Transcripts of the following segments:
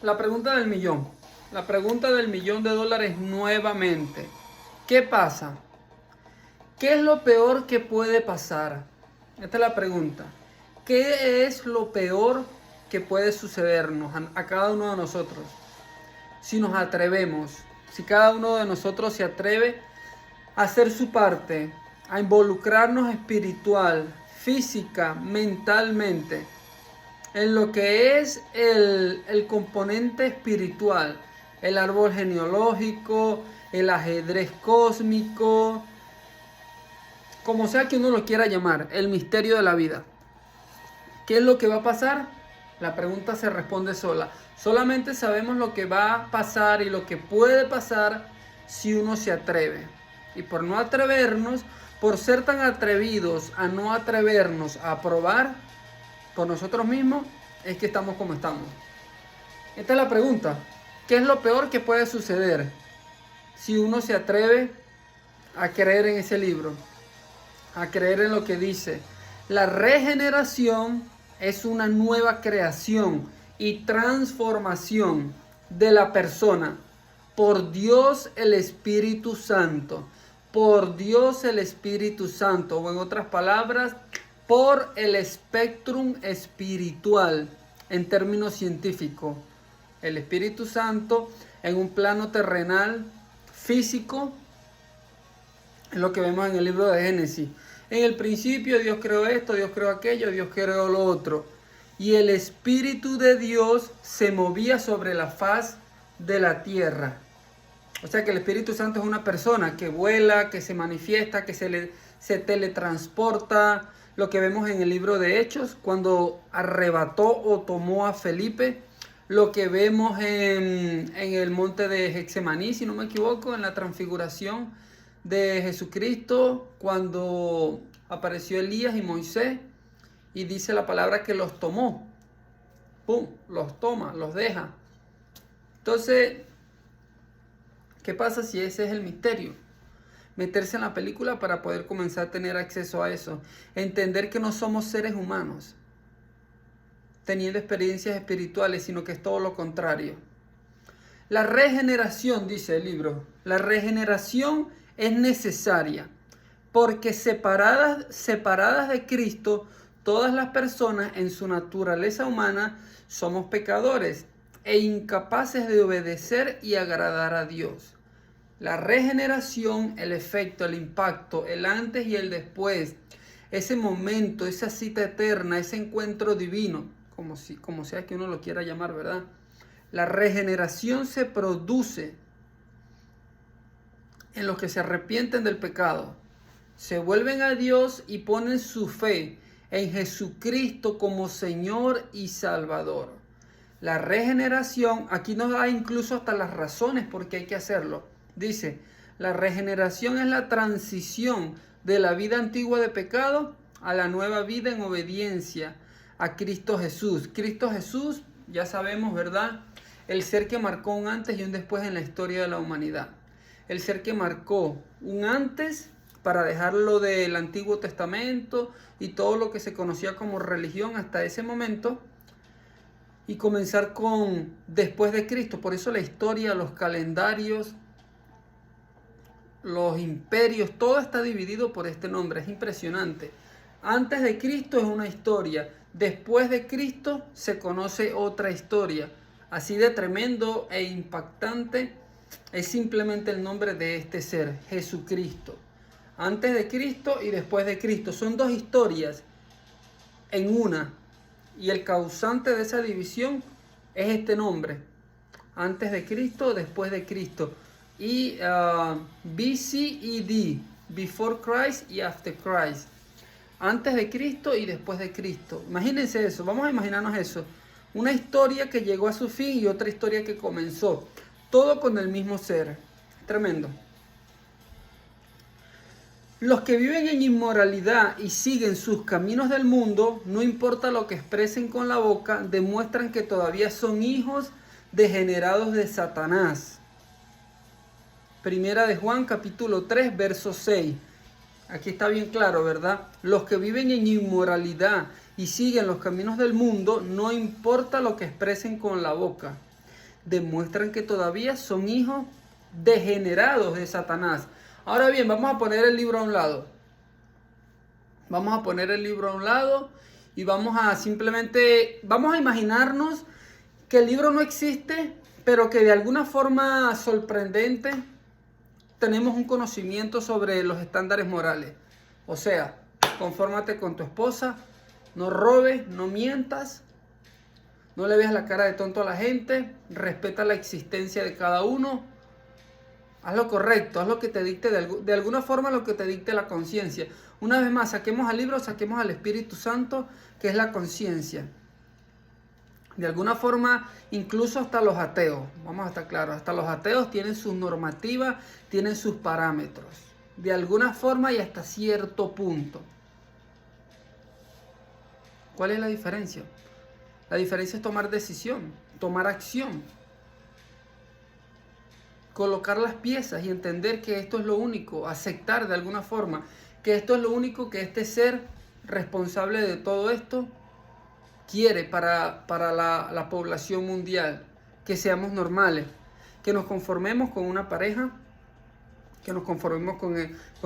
La pregunta del millón. La pregunta del millón de dólares nuevamente. ¿Qué pasa? ¿Qué es lo peor que puede pasar? Esta es la pregunta. ¿Qué es lo peor que puede sucedernos a cada uno de nosotros? Si nos atrevemos, si cada uno de nosotros se atreve a hacer su parte, a involucrarnos espiritual, física, mentalmente, en lo que es el componente espiritual, el árbol genealógico, el ajedrez cósmico, como sea que uno lo quiera llamar, el misterio de la vida. ¿Qué es lo que va a pasar? La pregunta se responde sola. Solamente sabemos lo que va a pasar y lo que puede pasar si uno se atreve. Y por no atrevernos, por ser tan atrevidos a no atrevernos a probar por nosotros mismos, es que estamos como estamos. Esta es la pregunta. ¿Qué es lo peor que puede suceder si uno se atreve a creer en ese libro? A creer en lo que dice. La regeneración es una nueva creación y transformación de la persona por Dios el Espíritu Santo. Por Dios el Espíritu Santo, o en otras palabras, por el espectrum espiritual en términos científicos. El Espíritu Santo en un plano terrenal, físico, es lo que vemos en el libro de Génesis. En el principio Dios creó esto, Dios creó aquello, Dios creó lo otro. Y el Espíritu de Dios se movía sobre la faz de la tierra. O sea que el Espíritu Santo es una persona que vuela, que se manifiesta, que se teletransporta. Lo que vemos en el libro de Hechos, cuando arrebató o tomó a Felipe. Lo que vemos en el monte de Getsemaní, si no me equivoco, en la transfiguración de Jesucristo, cuando apareció Elías y Moisés, y dice la palabra que los tomó. ¡Pum! Los toma, los deja. Entonces, ¿qué pasa si ese es el misterio? Meterse en la película para poder comenzar a tener acceso a eso. Entender que no somos seres humanos teniendo experiencias espirituales, sino que es todo lo contrario. La regeneración, dice el libro, la regeneración es necesaria porque separadas de Cristo, todas las personas en su naturaleza humana somos pecadores e incapaces de obedecer y agradar a Dios. La regeneración, el efecto, el impacto, el antes y el después, ese momento, esa cita eterna, ese encuentro divino, como sea que uno lo quiera llamar, ¿verdad? La regeneración se produce en los que se arrepienten del pecado, se vuelven a Dios y ponen su fe en Jesucristo como Señor y Salvador. La regeneración, aquí nos da incluso hasta las razones por qué hay que hacerlo. Dice, la regeneración es la transición de la vida antigua de pecado a la nueva vida en obediencia a Cristo Jesús. Cristo Jesús, ya sabemos, ¿verdad? El ser que marcó un antes y un después en la historia de la humanidad. El ser que marcó un antes para dejarlo del Antiguo Testamento y todo lo que se conocía como religión hasta ese momento, y comenzar con después de Cristo. Por eso la historia, los calendarios, los imperios, todo está dividido por este nombre. Es impresionante. Antes de Cristo es una historia, después de Cristo se conoce otra historia. Así de tremendo e impactante es simplemente el nombre de este ser, Jesucristo. Antes de Cristo y después de Cristo. Son dos historias en una. Y el causante de esa división es este nombre. Antes de Cristo, después de Cristo. Y BC y D. Before Christ y After Christ. Antes de Cristo y después de Cristo. Imagínense eso. Vamos a imaginarnos eso. Una historia que llegó a su fin y otra historia que comenzó. Todo con el mismo ser. Tremendo. Los que viven en inmoralidad y siguen sus caminos del mundo, no importa lo que expresen con la boca, demuestran que todavía son hijos degenerados de Satanás. Primera de Juan, capítulo 3, verso 6. Aquí está bien claro, ¿verdad? Los que viven en inmoralidad y siguen los caminos del mundo, no importa lo que expresen con la boca. demuestran que todavía son hijos degenerados de Satanás. Ahora bien, vamos a poner el libro a un lado. Vamos a poner el libro a un lado y vamos a imaginarnos que el libro no existe, pero que de alguna forma sorprendente tenemos un conocimiento sobre los estándares morales. O sea, confórmate con tu esposa, no robes, no mientas, no le veas la cara de tonto a la gente, respeta la existencia de cada uno, haz lo correcto, haz lo que te dicte de alguna forma lo que te dicte la conciencia. Una vez más, saquemos al libro, saquemos al Espíritu Santo, que es la conciencia. De alguna forma, incluso hasta los ateos, vamos a estar claros, hasta los ateos tienen sus normativas, tienen sus parámetros. De alguna forma y hasta cierto punto. ¿Cuál es la diferencia? La diferencia es tomar decisión, tomar acción. Colocar las piezas y entender que esto es lo único, aceptar de alguna forma que esto es lo único que este ser responsable de todo esto quiere para la población mundial, que seamos normales, que nos conformemos con una pareja, que nos conformemos con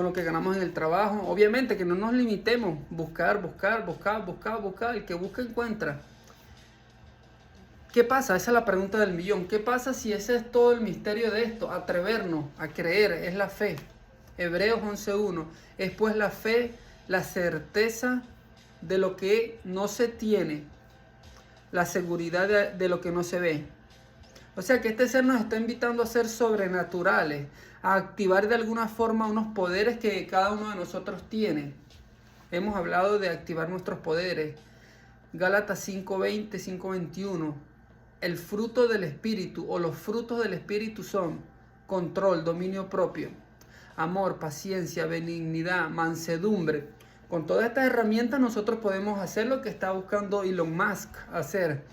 lo que ganamos en el trabajo, obviamente que no nos limitemos, buscar, el que busca encuentra. ¿Qué pasa? Esa es la pregunta del millón. ¿Qué pasa si ese es todo el misterio de esto? Atrevernos a creer, es la fe. Hebreos 11:1, es pues la fe, la certeza de lo que no se tiene, la seguridad de lo que no se ve. O sea que este ser nos está invitando a ser sobrenaturales, a activar de alguna forma unos poderes que cada uno de nosotros tiene. Hemos hablado de activar nuestros poderes. Gálatas 5:20, 5:21. El fruto del Espíritu o los frutos del Espíritu son control, dominio propio, amor, paciencia, benignidad, mansedumbre. Con todas estas herramientas nosotros podemos hacer lo que está buscando Elon Musk hacer.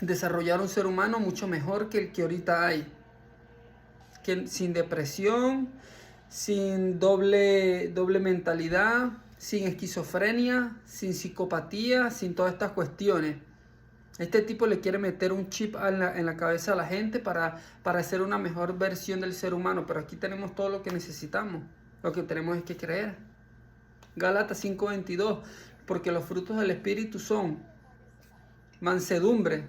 Desarrollar un ser humano mucho mejor que el que ahorita hay. Sin depresión, sin doble mentalidad, sin esquizofrenia, sin psicopatía, sin todas estas cuestiones. Este tipo le quiere meter un chip en la cabeza a la gente para hacer una mejor versión del ser humano. Pero aquí tenemos todo lo que necesitamos. Lo que tenemos es que creer. Gálatas 5:22. Porque los frutos del Espíritu son mansedumbre,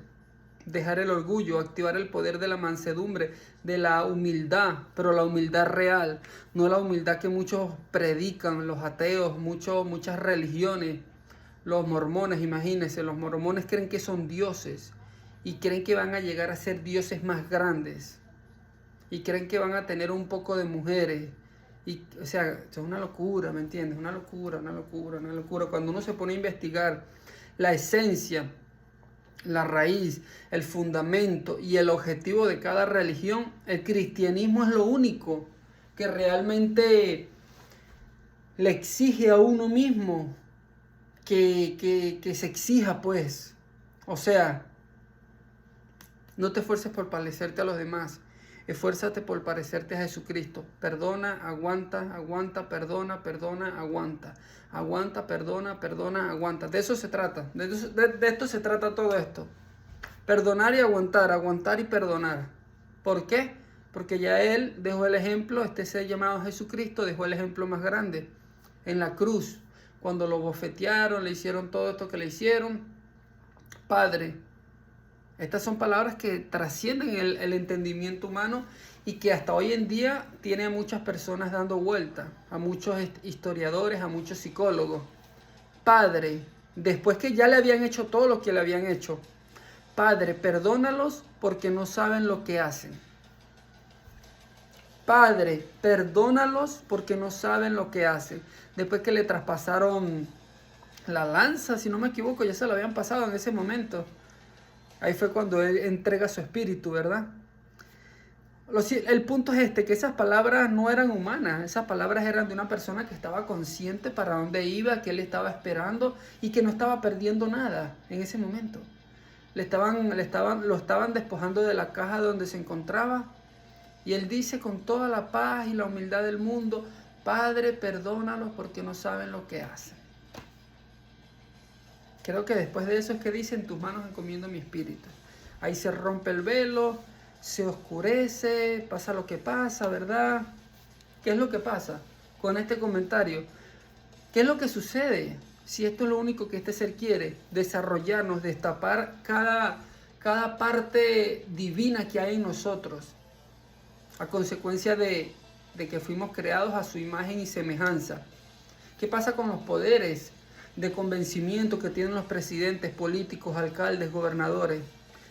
dejar el orgullo, activar el poder de la mansedumbre, de la humildad, pero la humildad real, no la humildad que muchos predican, los ateos, muchas religiones. Los mormones, imagínense, los mormones creen que son dioses y creen que van a llegar a ser dioses más grandes y creen que van a tener un poco de mujeres. O sea, es una locura, ¿me entiendes? Una locura. Cuando uno se pone a investigar la esencia, la raíz, el fundamento y el objetivo de cada religión, el cristianismo es lo único que realmente le exige a uno mismo que se exija, pues. O sea, no te esfuerces por parecerte a los demás, esfuérzate por parecerte a Jesucristo. Perdona, aguanta, perdona, aguanta. Aguanta, perdona, aguanta. De eso se trata, de esto se trata todo esto. Perdonar y aguantar y perdonar. ¿Por qué? Porque ya Él dejó el ejemplo, este ser llamado Jesucristo dejó el ejemplo más grande en la cruz. Cuando lo bofetearon, le hicieron todo esto que le hicieron. Padre, estas son palabras que trascienden el entendimiento humano y que hasta hoy en día tiene a muchas personas dando vuelta, a muchos historiadores, a muchos psicólogos. Padre, después que ya le habían hecho todo lo que le habían hecho, Padre, perdónalos porque no saben lo que hacen. Padre, perdónalos porque no saben lo que hacen. Después que le traspasaron la lanza, si no me equivoco, ya se lo habían pasado en ese momento. Ahí fue cuando Él entrega su espíritu, ¿verdad? El punto es que esas palabras no eran humanas. Esas palabras eran de una persona que estaba consciente para dónde iba, que Él estaba esperando y que no estaba perdiendo nada en ese momento. Lo estaban despojando de la caja donde se encontraba. Y Él dice con toda la paz y la humildad del mundo, Padre, perdónalos porque no saben lo que hacen. Creo que después de eso es que dice, en tus manos encomiendo mi espíritu. Ahí se rompe el velo, se oscurece, pasa lo que pasa, ¿verdad? ¿Qué es lo que pasa con este comentario? ¿Qué es lo que sucede? Si esto es lo único que este ser quiere, desarrollarnos, destapar cada parte divina que hay en nosotros, a consecuencia de que fuimos creados a su imagen y semejanza. ¿Qué pasa con los poderes de convencimiento que tienen los presidentes, políticos, alcaldes, gobernadores?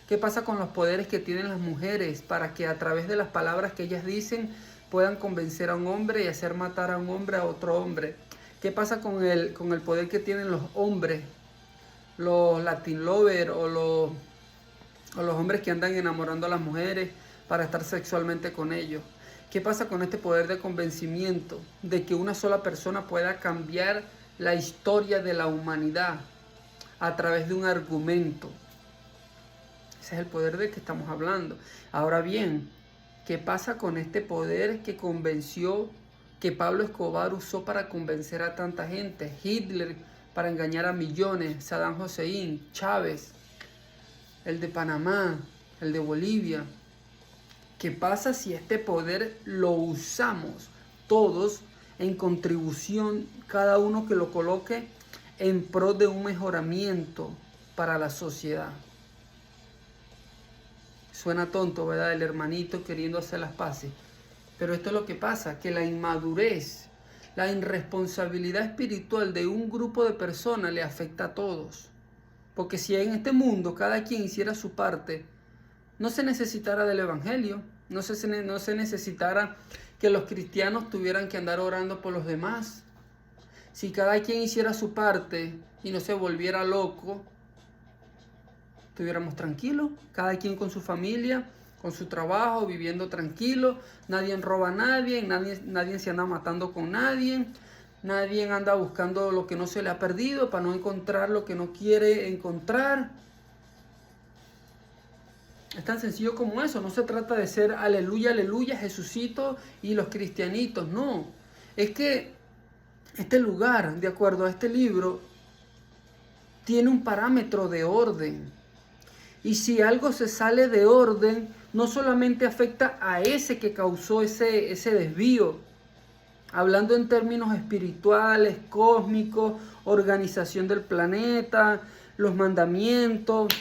¿Qué pasa con los poderes que tienen las mujeres para que a través de las palabras que ellas dicen puedan convencer a un hombre y hacer matar a un hombre a otro hombre? ¿Qué pasa con el poder que tienen los hombres, los Latin lovers o los hombres que andan enamorando a las mujeres para estar sexualmente con ellos? ¿Qué pasa con este poder de convencimiento de que una sola persona pueda cambiar la historia de la humanidad a través de un argumento? Ese es el poder del que estamos hablando. Ahora bien, ¿qué pasa con este poder que convenció, que Pablo Escobar usó para convencer a tanta gente? Hitler para engañar a millones, Saddam Hussein, Chávez, el de Panamá, el de Bolivia. ¿Qué pasa si este poder lo usamos todos en contribución, cada uno que lo coloque en pro de un mejoramiento para la sociedad? Suena tonto, ¿verdad? El hermanito queriendo hacer las paces. Pero esto es lo que pasa, que la inmadurez, la irresponsabilidad espiritual de un grupo de personas le afecta a todos. Porque si en este mundo cada quien hiciera su parte, no se necesitara del evangelio, no se necesitara que los cristianos tuvieran que andar orando por los demás. Si cada quien hiciera su parte y no se volviera loco, estuviéramos tranquilos, cada quien con su familia, con su trabajo, viviendo tranquilo, nadie roba a nadie, nadie se anda matando con nadie, nadie anda buscando lo que no se le ha perdido para no encontrar lo que no quiere encontrar. Es tan sencillo como eso. No se trata de ser aleluya, aleluya, Jesucito y los cristianitos, no. Es que este lugar, de acuerdo a este libro, tiene un parámetro de orden. Y si algo se sale de orden, no solamente afecta a ese que causó ese desvío, hablando en términos espirituales, cósmicos, organización del planeta, los mandamientos.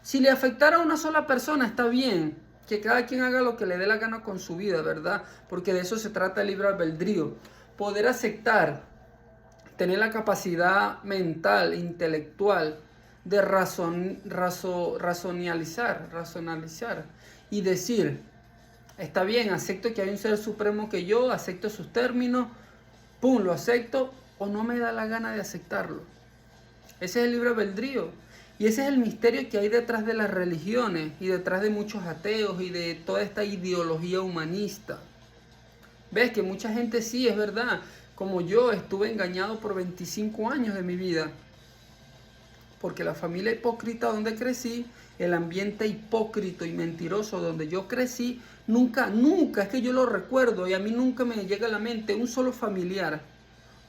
Si le afectara a una sola persona, está bien, que cada quien haga lo que le dé la gana con su vida, ¿verdad? Porque de eso se trata el libre albedrío. Poder aceptar, tener la capacidad mental, intelectual, de racionalizar y decir, está bien, acepto que hay un ser supremo que yo, acepto sus términos, pum, lo acepto, o no me da la gana de aceptarlo. Ese es el libre albedrío. Y ese es el misterio que hay detrás de las religiones y detrás de muchos ateos y de toda esta ideología humanista. Ves que mucha gente sí, es verdad, como yo estuve engañado por 25 años de mi vida. Porque la familia hipócrita donde crecí, el ambiente hipócrita y mentiroso donde yo crecí, nunca, es que yo lo recuerdo y a mí nunca me llega a la mente un solo familiar,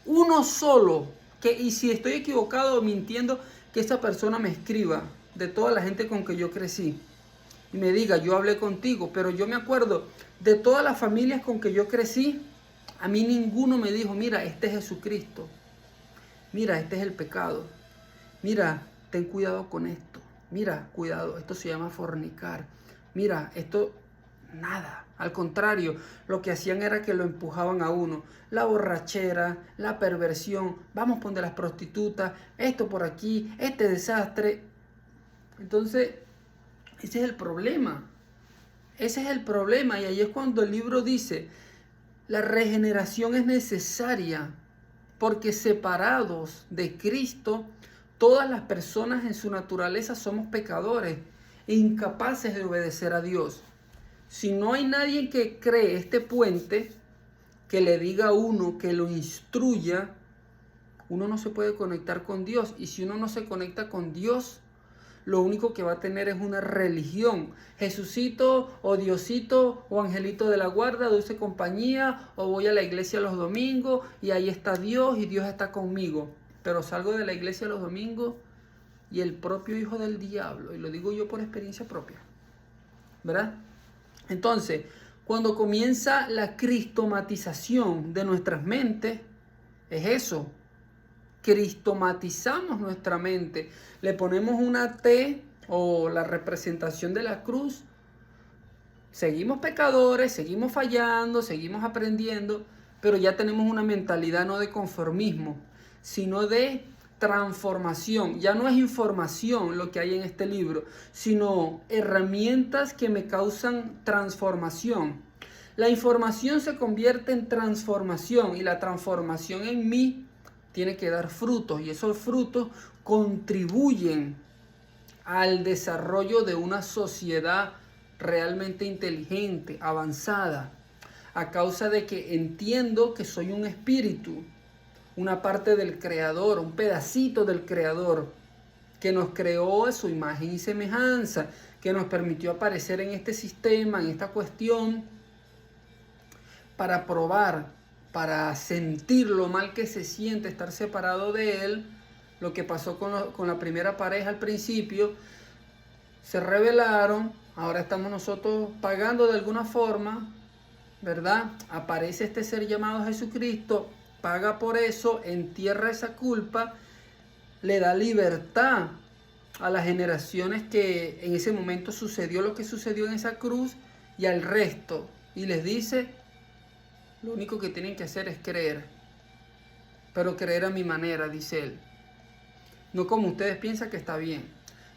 uno solo, y si estoy equivocado o mintiendo, que esa persona me escriba de toda la gente con que yo crecí y me diga, yo hablé contigo, pero yo me acuerdo de todas las familias con que yo crecí, a mí ninguno me dijo, mira, este es Jesucristo, mira, este es el pecado. Mira, ten cuidado con esto. Mira, cuidado, esto se llama fornicar. Mira, esto, nada. Al contrario, lo que hacían era que lo empujaban a uno. La borrachera, la perversión, vamos a poner las prostitutas, esto por aquí, este desastre. Entonces, ese es el problema. Ese es el problema. Y ahí es cuando el libro dice, la regeneración es necesaria porque separados de Cristo, todas las personas en su naturaleza somos pecadores e incapaces de obedecer a Dios. Si no hay nadie que cree este puente, que le diga a uno, que lo instruya, uno no se puede conectar con Dios. Y si uno no se conecta con Dios, lo único que va a tener es una religión. Jesucito o Diosito o Angelito de la Guarda, dulce compañía, o voy a la iglesia los domingos y ahí está Dios y Dios está conmigo. Pero salgo de la iglesia los domingos y el propio hijo del diablo, y lo digo yo por experiencia propia, ¿verdad? Entonces, cuando comienza la cristomatización de nuestras mentes, es eso, cristomatizamos nuestra mente, le ponemos una T o la representación de la cruz, seguimos pecadores, seguimos fallando, seguimos aprendiendo, pero ya tenemos una mentalidad no de conformismo, sino de transformación. Ya no es información lo que hay en este libro, sino herramientas que me causan transformación. La información se convierte en transformación y la transformación en mí tiene que dar frutos y esos frutos contribuyen al desarrollo de una sociedad realmente inteligente, avanzada, a causa de que entiendo que soy un espíritu, una parte del Creador, un pedacito del Creador, que nos creó a su imagen y semejanza, que nos permitió aparecer en este sistema, en esta cuestión, para probar, para sentir lo mal que se siente estar separado de Él. Lo que pasó con la primera pareja al principio, se rebelaron, ahora estamos nosotros pagando de alguna forma, ¿verdad? Aparece este ser llamado Jesucristo, paga por eso, entierra esa culpa, le da libertad a las generaciones que en ese momento sucedió lo que sucedió en esa cruz y al resto, y les dice, lo único que tienen que hacer es creer, pero creer a mi manera, dice él, no como ustedes piensan que está bien,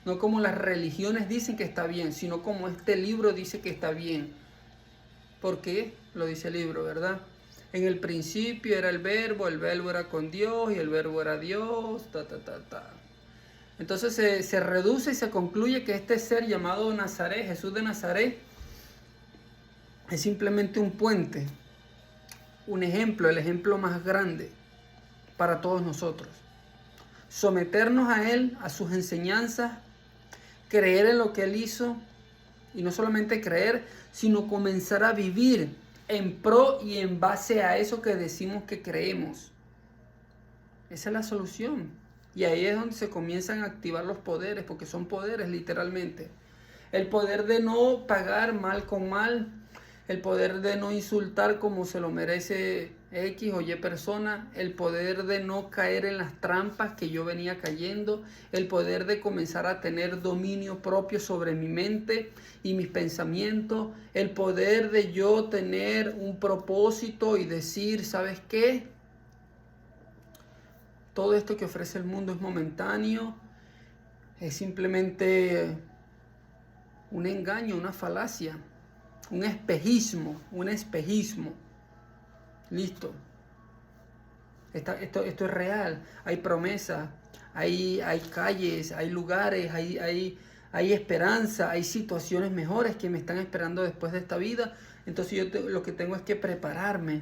no como las religiones dicen que está bien, sino como este libro dice que está bien. ¿Por qué? Lo dice el libro, ¿verdad? En el principio era el verbo era con Dios y el verbo era Dios, Entonces se reduce y se concluye que este ser llamado Nazaret, Jesús de Nazaret, es simplemente un puente, un ejemplo, el ejemplo más grande para todos nosotros. Someternos a Él, a sus enseñanzas, creer en lo que Él hizo, y no solamente creer, sino comenzar a vivir en pro y en base a eso que decimos que creemos. Esa es la solución. Y ahí es donde se comienzan a activar los poderes, porque son poderes literalmente. El poder de no pagar mal con mal, el poder de no insultar como se lo merece X o Y persona, el poder de no caer en las trampas que yo venía cayendo, el poder de comenzar a tener dominio propio sobre mi mente y mis pensamientos, el poder de yo tener un propósito y decir, ¿sabes qué? Todo esto que ofrece el mundo es momentáneo, es simplemente un engaño, una falacia, un espejismo. Listo. Esto es real. Hay promesas, hay calles, hay lugares, hay esperanza, hay situaciones mejores que me están esperando después de esta vida. Entonces lo que tengo es que prepararme.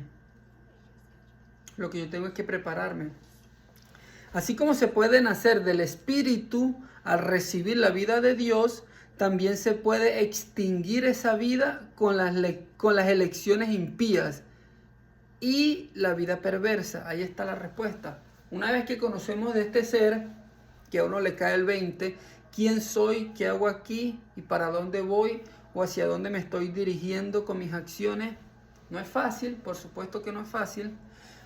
Así como se puede nacer del Espíritu al recibir la vida de Dios, también se puede extinguir esa vida con las elecciones impías y la vida perversa. Ahí está la respuesta. Una vez que conocemos de este ser, que a uno le cae el 20, quién soy, qué hago aquí y para dónde voy o hacia dónde me estoy dirigiendo con mis acciones, no es fácil, por supuesto que no es fácil.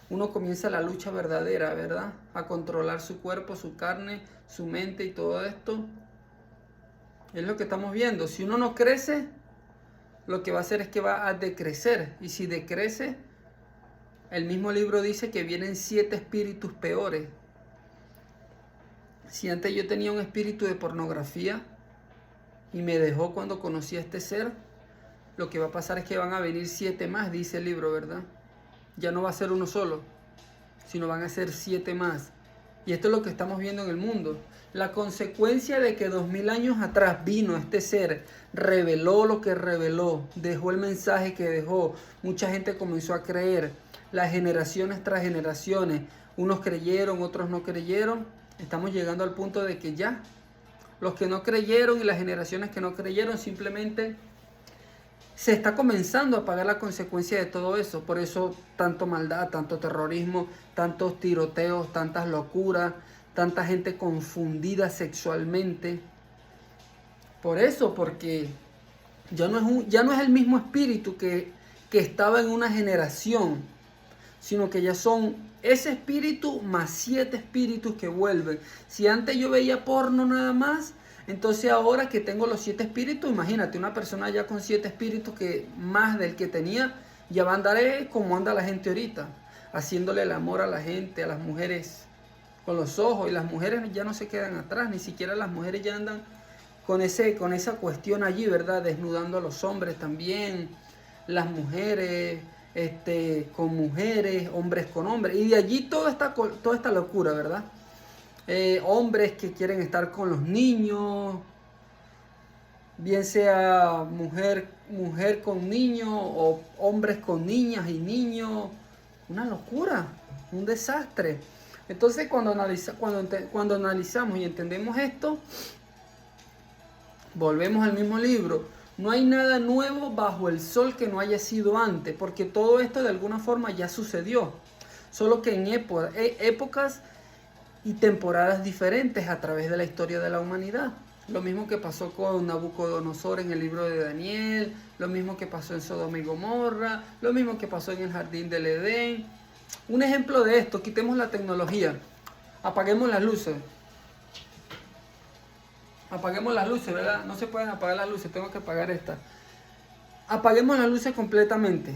Uno comienza la lucha verdadera, ¿verdad? A controlar su cuerpo, su carne, su mente y todo esto. Es lo que estamos viendo. Si uno no crece, lo que va a hacer es que va a decrecer. Y si decrece, el mismo libro dice que vienen 7 espíritus peores. Si antes yo tenía un espíritu de pornografía y me dejó cuando conocí a este ser, lo que va a pasar es que van a venir 7 más, dice el libro, ¿verdad? Ya no va a ser uno solo, sino van a ser 7 más. Y esto es lo que estamos viendo en el mundo. La consecuencia de que 2000 años atrás vino este ser, reveló lo que reveló, dejó el mensaje que dejó, mucha gente comenzó a creer, las generaciones tras generaciones, unos creyeron, otros no creyeron, estamos llegando al punto de que ya, los que no creyeron y las generaciones que no creyeron simplemente se está comenzando a pagar la consecuencia de todo eso. Por eso tanto maldad, tanto terrorismo, tantos tiroteos, tantas locuras, tanta gente confundida sexualmente. Por eso, porque ya no es el mismo espíritu que estaba en una generación, sino que ya son ese espíritu más 7 espíritus que vuelven. Si antes yo veía porno nada más, entonces ahora que tengo los 7 espíritus, imagínate, una persona ya con 7 espíritus que más del que tenía, ya va a andar como anda la gente ahorita, haciéndole el amor a la gente, a las mujeres con los ojos, y las mujeres ya no se quedan atrás, ni siquiera las mujeres ya andan con esa cuestión allí, ¿verdad? Desnudando a los hombres también, las mujeres con mujeres, hombres con hombres, y de allí toda esta locura, ¿verdad? Hombres que quieren estar con los niños, bien sea mujer con niños o hombres con niñas y niños, una locura, un desastre. Entonces cuando analizamos y entendemos esto, volvemos al mismo libro. No hay nada nuevo bajo el sol que no haya sido antes, porque todo esto de alguna forma ya sucedió, solo que en épocas y temporadas diferentes a través de la historia de la humanidad. Lo mismo que pasó con Nabucodonosor en el libro de Daniel, lo mismo que pasó en Sodoma y Gomorra, lo mismo que pasó en el jardín del Edén. Un ejemplo de esto, quitemos la tecnología, apaguemos las luces. Apaguemos las luces, ¿verdad? No se pueden apagar las luces, tengo que apagar esta. Apaguemos las luces completamente.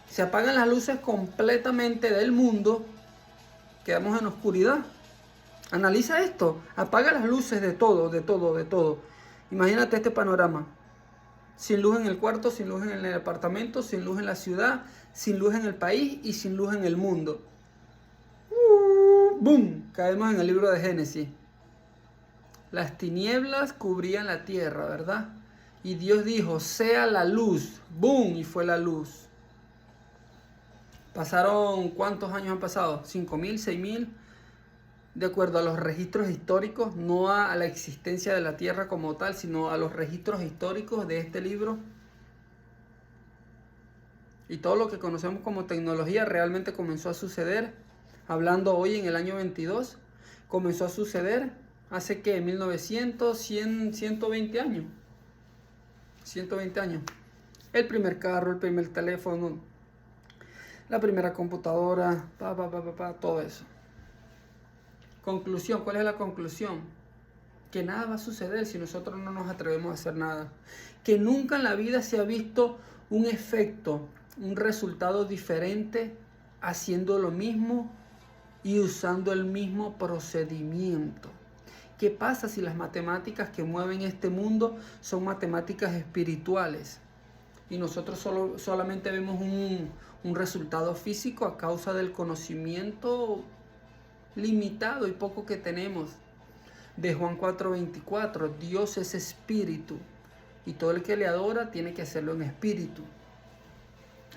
Se apagan las luces completamente del mundo, quedamos en oscuridad. Analiza esto, apaga las luces de todo, de todo, de todo. Imagínate este panorama. Sin luz en el cuarto, sin luz en el apartamento, sin luz en la ciudad, sin luz en el país y sin luz en el mundo. ¡Bum! Caemos en el libro de Génesis. Las tinieblas cubrían la tierra, ¿verdad? Y Dios dijo, sea la luz. ¡Bum! Y fue la luz. Pasaron, ¿cuántos años han pasado? 5.000, 6.000. De acuerdo a los registros históricos, no a la existencia de la tierra como tal, sino a los registros históricos de este libro. Y todo lo que conocemos como tecnología realmente comenzó a suceder. Hablando hoy en el año 22, comenzó a suceder hace que 1900, 100, 120 años. 120 años. El primer carro, el primer teléfono, la primera computadora, todo eso. Conclusión, ¿cuál es la conclusión? Que nada va a suceder si nosotros no nos atrevemos a hacer nada. Que nunca en la vida se ha visto un efecto, un resultado diferente haciendo lo mismo y usando el mismo procedimiento. ¿Qué pasa si las matemáticas que mueven este mundo son matemáticas espirituales? Y nosotros solamente vemos un resultado físico a causa del conocimiento limitado y poco que tenemos. De Juan 4:24, Dios es espíritu y todo el que le adora tiene que hacerlo en espíritu.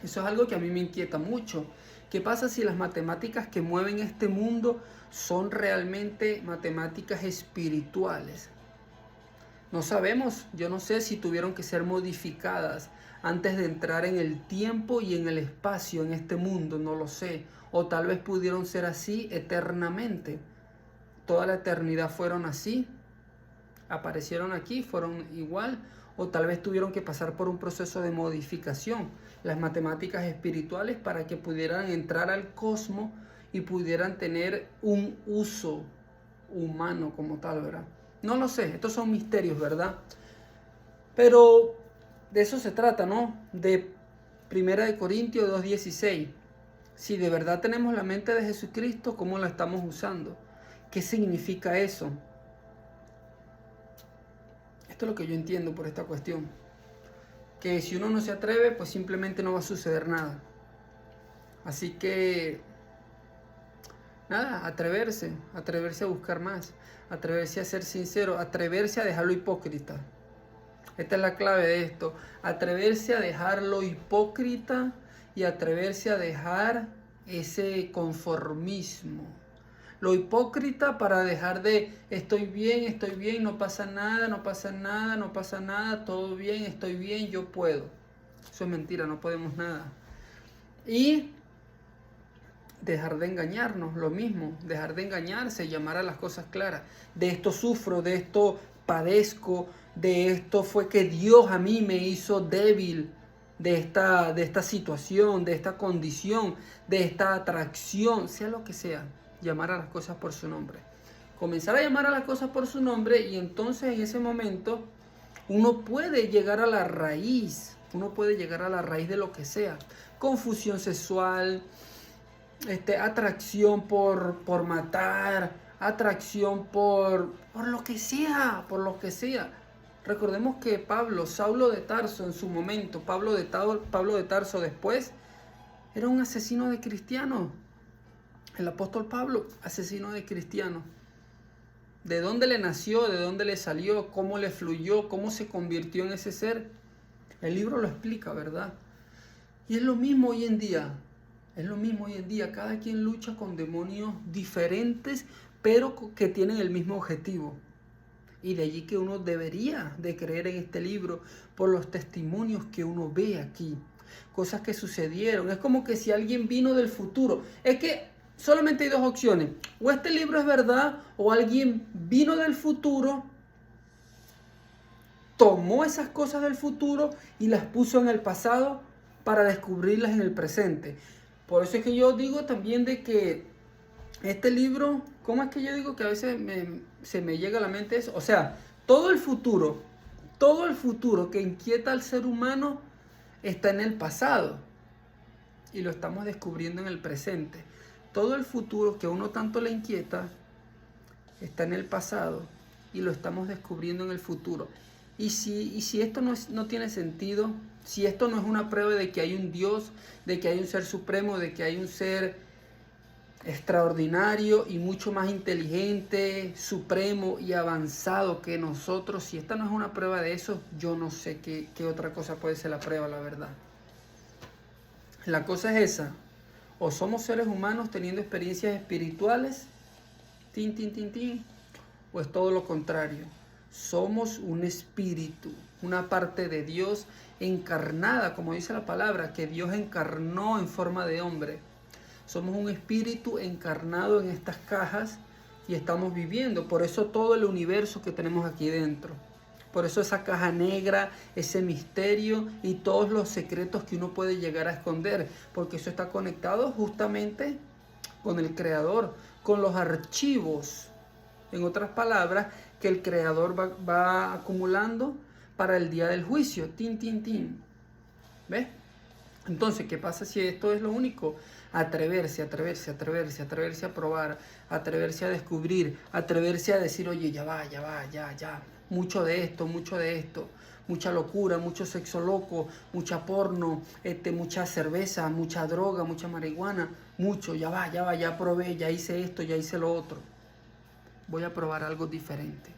Eso es algo que a mí me inquieta mucho. ¿Qué pasa si las matemáticas que mueven este mundo son realmente matemáticas espirituales? No sabemos, yo no sé si tuvieron que ser modificadas antes de entrar en el tiempo y en el espacio en este mundo, no lo sé. O tal vez pudieron ser así eternamente. Toda la eternidad fueron así, aparecieron aquí, fueron igual. O tal vez tuvieron que pasar por un proceso de modificación, las matemáticas espirituales, para que pudieran entrar al cosmos y pudieran tener un uso humano como tal, ¿verdad? No lo sé, estos son misterios, ¿verdad? Pero de eso se trata, ¿no? De 1 Corintios 2:16. Si de verdad tenemos la mente de Jesucristo, ¿cómo la estamos usando? ¿Qué significa eso? Esto es lo que yo entiendo por esta cuestión. Que si uno no se atreve, pues simplemente no va a suceder nada. Así que, nada, atreverse a buscar más, atreverse a ser sincero, atreverse a dejar lo hipócrita. Esta es la clave de esto, atreverse a dejar lo hipócrita y atreverse a dejar ese conformismo. Lo hipócrita para dejar de estoy bien, no pasa nada, no pasa nada, no pasa nada, todo bien, estoy bien, yo puedo. Eso es mentira, no podemos nada. Y dejar de engañarnos, lo mismo, dejar de engañarse, llamar a las cosas claras. De esto sufro, de esto padezco, de esto fue que Dios a mí me hizo débil, de esta situación, de esta condición, de esta atracción, sea lo que sea, llamar a las cosas por su nombre. Comenzar a llamar a las cosas por su nombre y entonces en ese momento uno puede llegar a la raíz, de lo que sea. Confusión sexual, atracción por matar, atracción por lo que sea, Recordemos que Saulo de Tarso en su momento, Pablo de Tarso después, era un asesino de cristianos. El apóstol Pablo, asesino de cristianos. ¿De dónde le nació? ¿De dónde le salió? ¿Cómo le fluyó? ¿Cómo se convirtió en ese ser? El libro lo explica, ¿verdad? Y es lo mismo hoy en día. Cada quien lucha con demonios diferentes, pero que tienen el mismo objetivo. Y de allí que uno debería de creer en este libro por los testimonios que uno ve aquí. Cosas que sucedieron. Es como que si alguien vino del futuro. Es que solamente hay dos opciones. O este libro es verdad, o alguien vino del futuro, tomó esas cosas del futuro y las puso en el pasado para descubrirlas en el presente. Por eso es que yo digo también de que este libro, ¿cómo es que yo digo que a veces se me llega a la mente eso? O sea, todo el futuro que inquieta al ser humano está en el pasado y lo estamos descubriendo en el presente. Todo el futuro que a uno tanto le inquieta está en el pasado y lo estamos descubriendo en el futuro. Y si esto no tiene sentido, si esto no es una prueba de que hay un Dios, de que hay un ser supremo, de que hay un ser extraordinario y mucho más inteligente, supremo y avanzado que nosotros, si esta no es una prueba de eso, yo no sé qué otra cosa puede ser la prueba, la verdad. La cosa es esa: o somos seres humanos teniendo experiencias espirituales, o es todo lo contrario. Somos un espíritu, una parte de Dios encarnada, como dice la palabra, que Dios encarnó en forma de hombre. Somos un espíritu encarnado en estas cajas y estamos viviendo. Por eso todo el universo que tenemos aquí dentro. Por eso esa caja negra, ese misterio y todos los secretos que uno puede llegar a esconder. Porque eso está conectado justamente con el Creador, con los archivos. En otras palabras, que el Creador va acumulando para el día del juicio. ¿Ves? Entonces, ¿qué pasa si esto es lo único? Atreverse a probar, atreverse a descubrir, atreverse a decir, oye, ya va. Mucho de esto, mucha locura, mucho sexo loco, mucha porno, mucha cerveza, mucha droga, mucha marihuana, mucho, ya probé, ya hice esto, ya hice lo otro. Voy a probar algo diferente.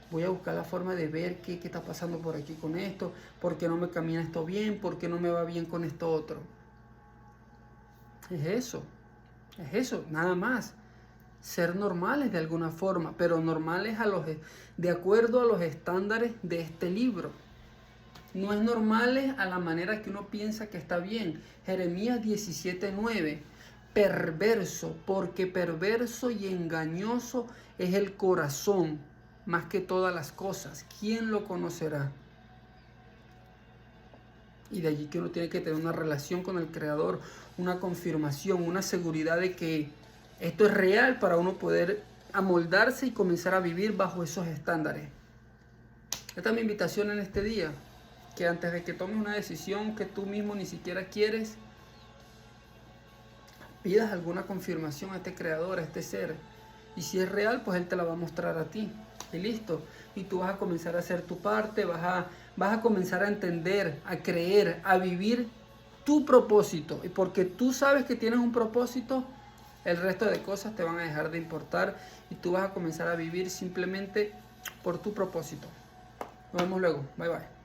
Voy a buscar la forma de ver qué está pasando por aquí con esto, por qué no me camina esto bien, por qué no me va bien con esto otro. Es eso, nada más. Ser normales de alguna forma, pero normales de acuerdo a los estándares de este libro. No es normales a la manera que uno piensa que está bien. Jeremías 17:9. Perverso, porque perverso y engañoso es el corazón, más que todas las cosas. ¿Quién lo conocerá? Y de allí que uno tiene que tener una relación con el Creador, una confirmación, una seguridad de que esto es real para uno poder amoldarse y comenzar a vivir bajo esos estándares. Esta es mi invitación en este día, que antes de que tomes una decisión que tú mismo ni siquiera quieres, pidas alguna confirmación a este Creador, a este ser. Y si es real, pues Él te la va a mostrar a ti. Y listo. Y tú vas a comenzar a hacer tu parte, vas a comenzar a entender, a creer, a vivir tu propósito. Y porque tú sabes que tienes un propósito, el resto de cosas te van a dejar de importar y tú vas a comenzar a vivir simplemente por tu propósito. Nos vemos luego. Bye bye.